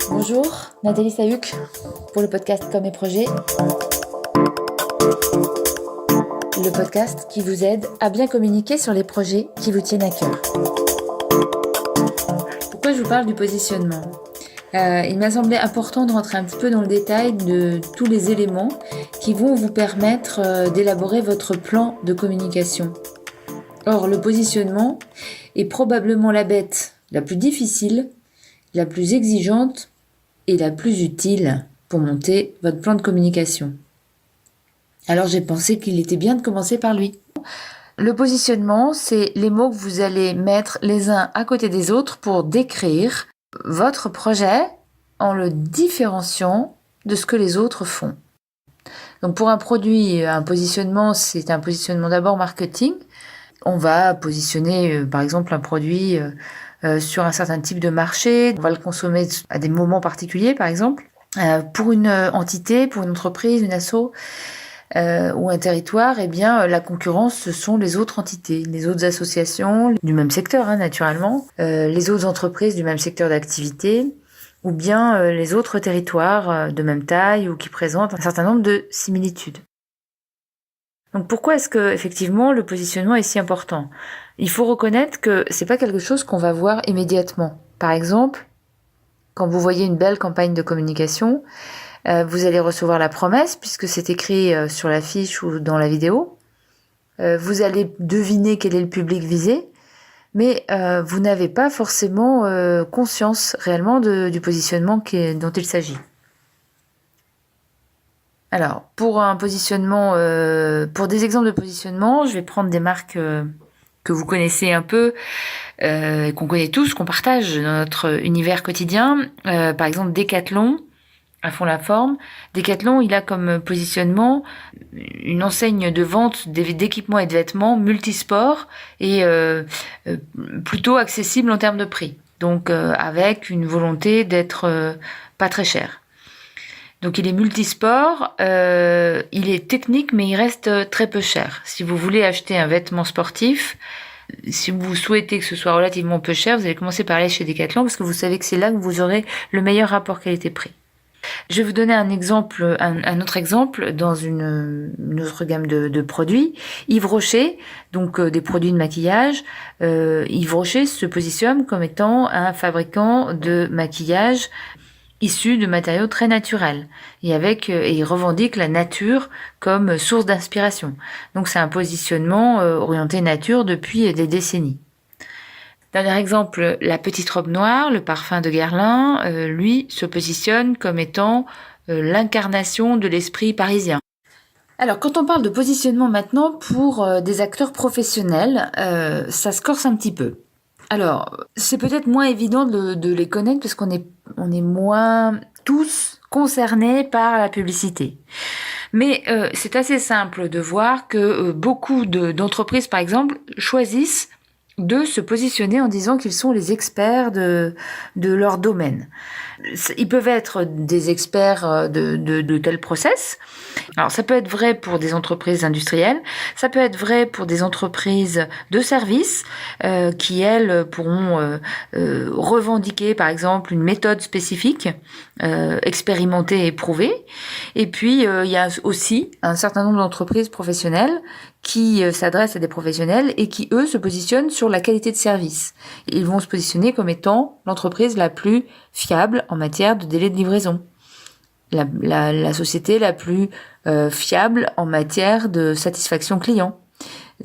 Bonjour, Nathalie Sayuk pour le podcast Comme et Projets. Le podcast qui vous aide à bien communiquer sur les projets qui vous tiennent à cœur. Pourquoi je vous parle du positionnement ? Il m'a semblé important de rentrer un petit peu dans le détail de tous les éléments qui vont vous permettre d'élaborer votre plan de communication. Or, le positionnement est probablement la bête la plus difficile, la plus exigeante et la plus utile pour monter votre plan de communication. Alors j'ai pensé qu'il était bien de commencer par lui. Le positionnement, c'est les mots que vous allez mettre les uns à côté des autres pour décrire votre projet en le différenciant de ce que les autres font. Donc pour un produit, un positionnement, c'est un positionnement d'abord marketing. On va positionner par exemple un produit sur un certain type de marché. On va le consommer à des moments particuliers par exemple. Pour une entité, pour une entreprise, une asso ou un territoire, eh bien la concurrence, ce sont les autres entités, les autres associations du même secteur naturellement, les autres entreprises du même secteur d'activité, ou bien les autres territoires de même taille ou qui présentent un certain nombre de similitudes. Donc pourquoi est-ce que effectivement le positionnement est si important ? Il faut reconnaître que c'est pas quelque chose qu'on va voir immédiatement. Par exemple, quand vous voyez une belle campagne de communication, vous allez recevoir la promesse puisque c'est écrit sur l'affiche ou dans la vidéo. Vous allez deviner quel est le public visé, mais vous n'avez pas forcément conscience réellement du positionnement dont il s'agit. Alors, pour un positionnement, pour des exemples de positionnement, je vais prendre des marques que vous connaissez un peu, qu'on connaît tous, qu'on partage dans notre univers quotidien. Par exemple, Decathlon, à fond la forme. Decathlon, il a comme positionnement une enseigne de vente d'équipements et de vêtements multisports et plutôt accessible en termes de prix. Donc, avec une volonté d'être pas très cher. Donc il est multisport, il est technique mais il reste très peu cher. Si vous voulez acheter un vêtement sportif, si vous souhaitez que ce soit relativement peu cher, vous allez commencer par aller chez Decathlon parce que vous savez que c'est là que vous aurez le meilleur rapport qualité-prix. Je vais vous donner un autre exemple dans une autre gamme de produits. Yves Rocher, donc des produits de maquillage. Yves Rocher se positionne comme étant un fabricant de maquillage issus de matériaux très naturels et il revendique la nature comme source d'inspiration. Donc c'est un positionnement orienté nature depuis des décennies. Dernier exemple, la petite robe noire, le parfum de Guerlain, lui se positionne comme étant l'incarnation de l'esprit parisien. Alors quand on parle de positionnement maintenant pour des acteurs professionnels, ça se corse un petit peu. Alors, c'est peut-être moins évident de les connaître parce qu'on est moins tous concernés par la publicité. Mais c'est assez simple de voir que beaucoup d'entreprises, par exemple, choisissent de se positionner en disant qu'ils sont les experts de leur domaine. Ils peuvent être des experts de tel process. Alors ça peut être vrai pour des entreprises industrielles, ça peut être vrai pour des entreprises de services qui elles pourront revendiquer par exemple une méthode spécifique, expérimentée et éprouvée. Et puis il y a aussi un certain nombre d'entreprises professionnelles qui s'adressent à des professionnels et qui, eux, se positionnent sur la qualité de service. Ils vont se positionner comme étant l'entreprise la plus fiable en matière de délai de livraison, la société la plus fiable en matière de satisfaction client,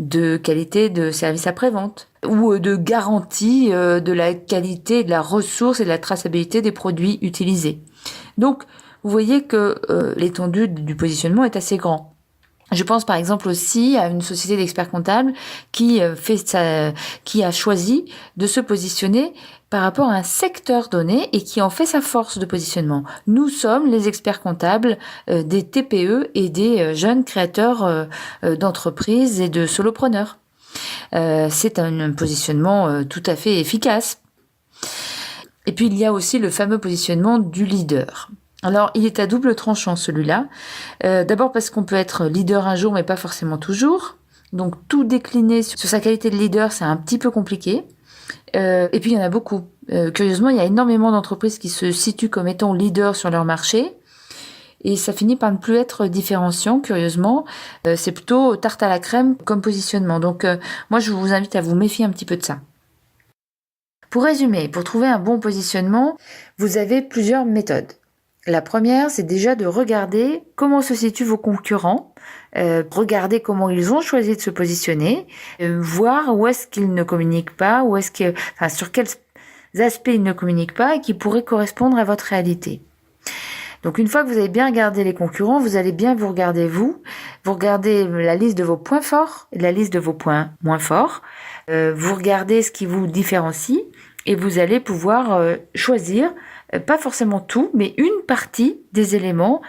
de qualité de service après-vente ou de garantie de la qualité, de la ressource et de la traçabilité des produits utilisés. Donc, vous voyez que l'étendue du positionnement est assez grand. Je pense par exemple aussi à une société d'experts comptables qui a choisi de se positionner par rapport à un secteur donné et qui en fait sa force de positionnement. Nous sommes les experts comptables des TPE et des jeunes créateurs d'entreprises et de solopreneurs. C'est un positionnement tout à fait efficace. Et puis il y a aussi le fameux positionnement du leader. Alors, il est à double tranchant celui-là. D'abord parce qu'on peut être leader un jour, mais pas forcément toujours. Donc, tout décliner sur sa qualité de leader, c'est un petit peu compliqué. Et puis il y en a beaucoup. Curieusement, il y a énormément d'entreprises qui se situent comme étant leaders sur leur marché. Et ça finit par ne plus être différenciant, curieusement. C'est plutôt tarte à la crème comme positionnement. Donc moi, je vous invite à vous méfier un petit peu de ça. Pour résumer, pour trouver un bon positionnement, vous avez plusieurs méthodes. La première, c'est déjà de regarder comment se situent vos concurrents, regarder comment ils ont choisi de se positionner, voir où est-ce qu'ils ne communiquent pas, sur quels aspects ils ne communiquent pas et qui pourraient correspondre à votre réalité. Donc une fois que vous avez bien regardé les concurrents, vous allez bien vous regarder vous regardez la liste de vos points forts et la liste de vos points moins forts, vous regardez ce qui vous différencie et vous allez pouvoir choisir, pas forcément tout, mais une partie des éléments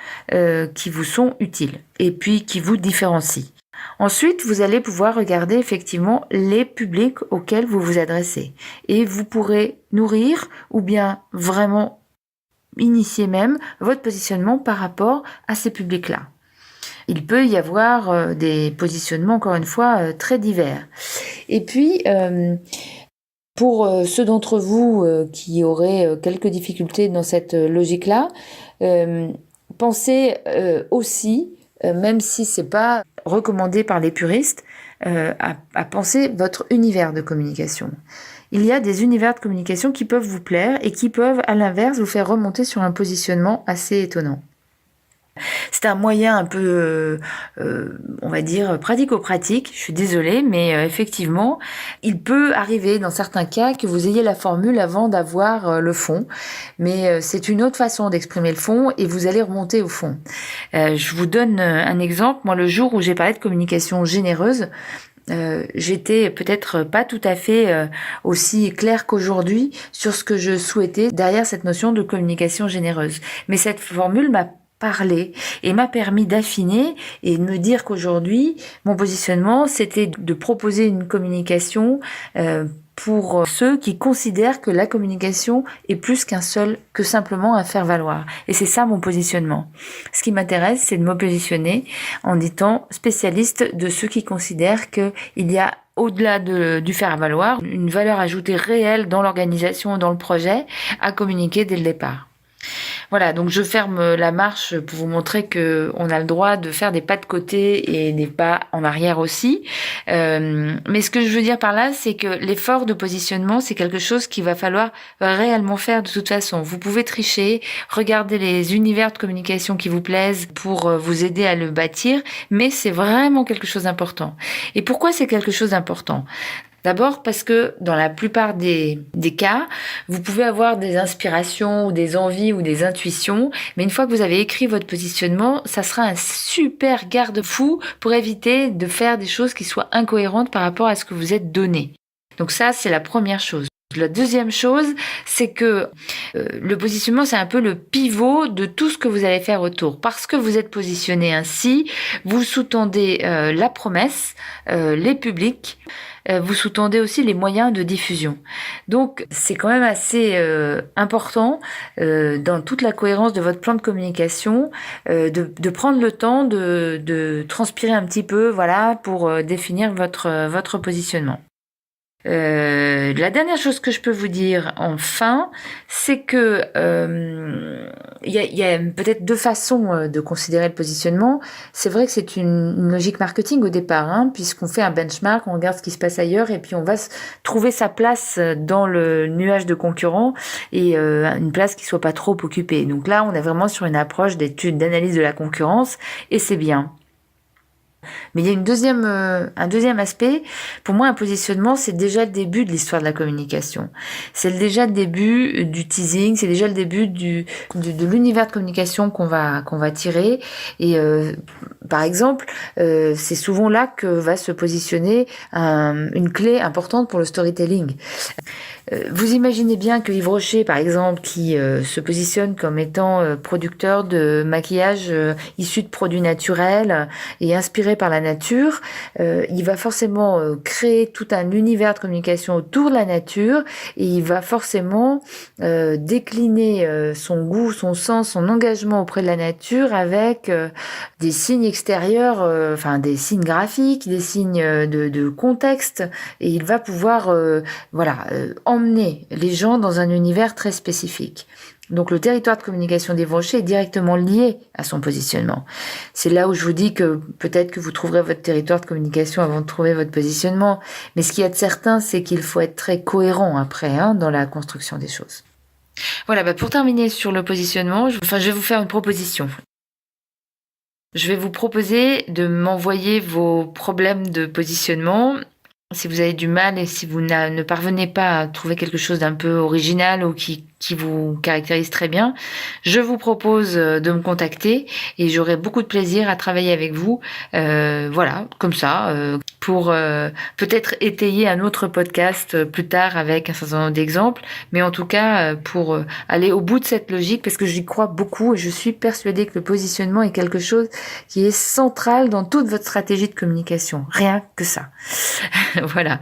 qui vous sont utiles et puis qui vous différencient. Ensuite, vous allez pouvoir regarder effectivement les publics auxquels vous vous adressez et vous pourrez nourrir ou bien vraiment initier même votre positionnement par rapport à ces publics-là. Il peut y avoir des positionnements, encore une fois, très divers. Et puis, pour ceux d'entre vous qui auraient quelques difficultés dans cette logique-là, pensez aussi, même si c'est pas recommandé par les puristes, à penser votre univers de communication. Il y a des univers de communication qui peuvent vous plaire et qui peuvent, à l'inverse, vous faire remonter sur un positionnement assez étonnant. C'est un moyen un peu, on va dire, pratico-pratique. Je suis désolée, mais effectivement, il peut arriver dans certains cas que vous ayez la formule avant d'avoir le fond. Mais c'est une autre façon d'exprimer le fond et vous allez remonter au fond. Je vous donne un exemple. Moi, le jour où j'ai parlé de communication généreuse, j'étais peut-être pas tout à fait aussi claire qu'aujourd'hui sur ce que je souhaitais derrière cette notion de communication généreuse. Mais cette formule m'a parlé et m'a permis d'affiner et de me dire qu'aujourd'hui, mon positionnement, c'était de proposer une communication pour ceux qui considèrent que la communication est plus que simplement un faire-valoir. Et c'est ça mon positionnement. Ce qui m'intéresse, c'est de me positionner en étant spécialiste de ceux qui considèrent qu'il y a au-delà du faire-valoir, une valeur ajoutée réelle dans l'organisation, dans le projet, à communiquer dès le départ. Voilà, donc je ferme la marche pour vous montrer que on a le droit de faire des pas de côté et des pas en arrière aussi. Mais ce que je veux dire par là, c'est que l'effort de positionnement, c'est quelque chose qu'il va falloir réellement faire de toute façon. Vous pouvez tricher, regarder les univers de communication qui vous plaisent pour vous aider à le bâtir, mais c'est vraiment quelque chose d'important. Et pourquoi c'est quelque chose d'important ? D'abord parce que dans la plupart des cas, vous pouvez avoir des inspirations ou des envies ou des intuitions, mais une fois que vous avez écrit votre positionnement, ça sera un super garde-fou pour éviter de faire des choses qui soient incohérentes par rapport à ce que vous êtes donné. Donc ça, c'est la première chose. La deuxième chose, c'est que le positionnement, c'est un peu le pivot de tout ce que vous allez faire autour. Parce que vous êtes positionné ainsi, vous sous-tendez la promesse, les publics, vous sous-tendez aussi les moyens de diffusion. Donc, c'est quand même assez important dans toute la cohérence de votre plan de communication de prendre le temps de transpirer un petit peu, voilà, pour définir votre positionnement. La dernière chose que je peux vous dire enfin, c'est que il y a peut-être deux façons de considérer le positionnement. C'est vrai que c'est une logique marketing au départ, puisqu'on fait un benchmark, on regarde ce qui se passe ailleurs et puis on va trouver sa place dans le nuage de concurrents et une place qui soit pas trop occupée. Donc là, on est vraiment sur une approche d'étude, d'analyse de la concurrence et c'est bien. Mais il y a un deuxième aspect. Pour moi, un positionnement, c'est déjà le début de l'histoire de la communication. C'est déjà le début du teasing, c'est déjà le début de l'univers de communication qu'on va tirer. Et par exemple, c'est souvent là que va se positionner une clé importante pour le storytelling. Vous imaginez bien que Yves Rocher, par exemple, qui se positionne comme étant producteur de maquillage issu de produits naturels et inspiré attiré par la nature, il va forcément créer tout un univers de communication autour de la nature et il va forcément décliner son goût, son sens, son engagement auprès de la nature avec des signes extérieurs, des signes graphiques, des signes de contexte, et il va pouvoir emmener les gens dans un univers très spécifique. Donc le territoire de communication des Vosges est directement lié à son positionnement. C'est là où je vous dis que peut-être que vous trouverez votre territoire de communication avant de trouver votre positionnement. Mais ce qu'il y a de certain, c'est qu'il faut être très cohérent après dans la construction des choses. Voilà, pour terminer sur le positionnement, je vais vous faire une proposition. Je vais vous proposer de m'envoyer vos problèmes de positionnement. Si vous avez du mal et si vous ne parvenez pas à trouver quelque chose d'un peu original ou qui vous caractérise très bien, je vous propose de me contacter et j'aurai beaucoup de plaisir à travailler avec vous, comme ça, pour peut-être étayer un autre podcast plus tard avec un certain nombre d'exemples, mais en tout cas pour aller au bout de cette logique, parce que j'y crois beaucoup et je suis persuadée que le positionnement est quelque chose qui est central dans toute votre stratégie de communication, rien que ça. Voilà.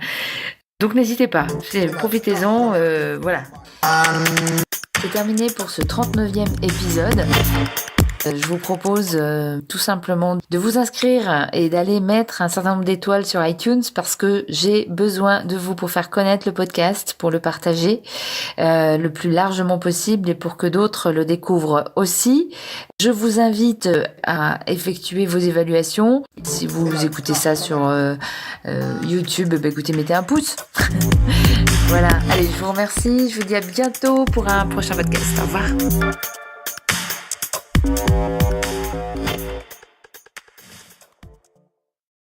Donc n'hésitez pas, profitez-en, voilà. C'est terminé pour ce 39e épisode. Je vous propose tout simplement de vous inscrire et d'aller mettre un certain nombre d'étoiles sur iTunes parce que j'ai besoin de vous pour faire connaître le podcast, pour le partager le plus largement possible et pour que d'autres le découvrent aussi. Je vous invite à effectuer vos évaluations. Si vous écoutez ça sur YouTube, écoutez, mettez un pouce. Voilà, allez, je vous remercie. Je vous dis à bientôt pour un prochain podcast. Au revoir.